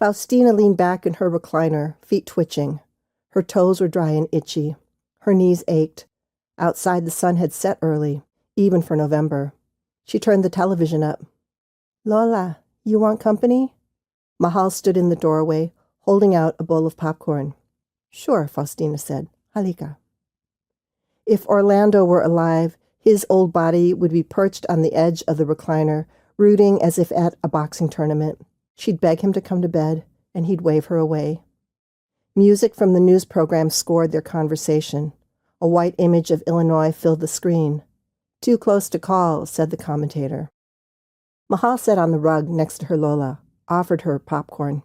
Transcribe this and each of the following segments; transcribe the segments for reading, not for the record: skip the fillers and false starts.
Faustina leaned back in her recliner, feet twitching. Her toes were dry and itchy. Her knees ached. Outside the sun had set early, even for November. She turned the television up. "Lola, you want company?" Mahal stood in the doorway, holding out a bowl of popcorn. "Sure," Faustina said. "Halika." If Orlando were alive, his old body would be perched on the edge of the recliner, rooting as if at a boxing tournament. She'd beg him to come to bed, and he'd wave her away. Music from the news program scored their conversation. A white image of Illinois filled the screen. "Too close to call," said the commentator. Mahal sat on the rug next to her Lola, offered her popcorn.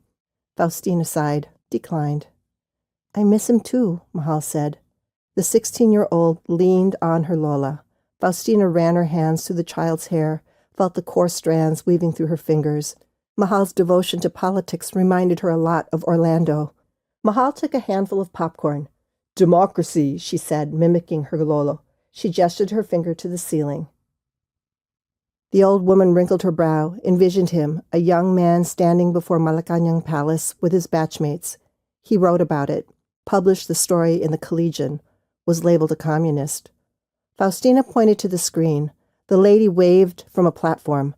Faustina sighed, declined. "I miss him too," Mahal said. The 16-year-old leaned on her Lola. Faustina ran her hands through the child's hair, felt the coarse strands weaving through her fingers. Mahal's devotion to politics reminded her a lot of Orlando. Mahal took a handful of popcorn. "Democracy," she said, mimicking her Lola. She gestured her finger to the ceiling. The old woman wrinkled her brow, envisioned him, a young man standing before Malacañang Palace with his batchmates. He wrote about it, published the story in the Collegian, was labeled a communist. Faustina pointed to the screen. The lady waved from a platform.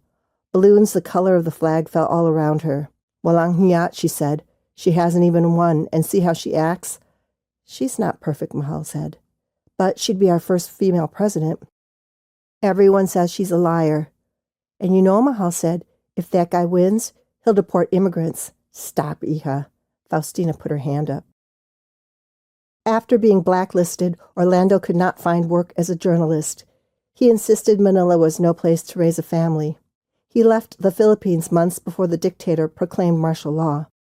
Balloons the color of the flag fell all around her. "Walang hiyat," she said. "She hasn't even won, and see how she acts." "She's not perfect," Mahal said. "But she'd be our first female president." "Everyone says she's a liar." "And you know," Mahal said, "if that guy wins, he'll deport immigrants." "Stop, hija." Faustina put her hand up. After being blacklisted, Orlando could not find work as a journalist. He insisted Manila was no place to raise a family. He left the Philippines months before the dictator proclaimed martial law.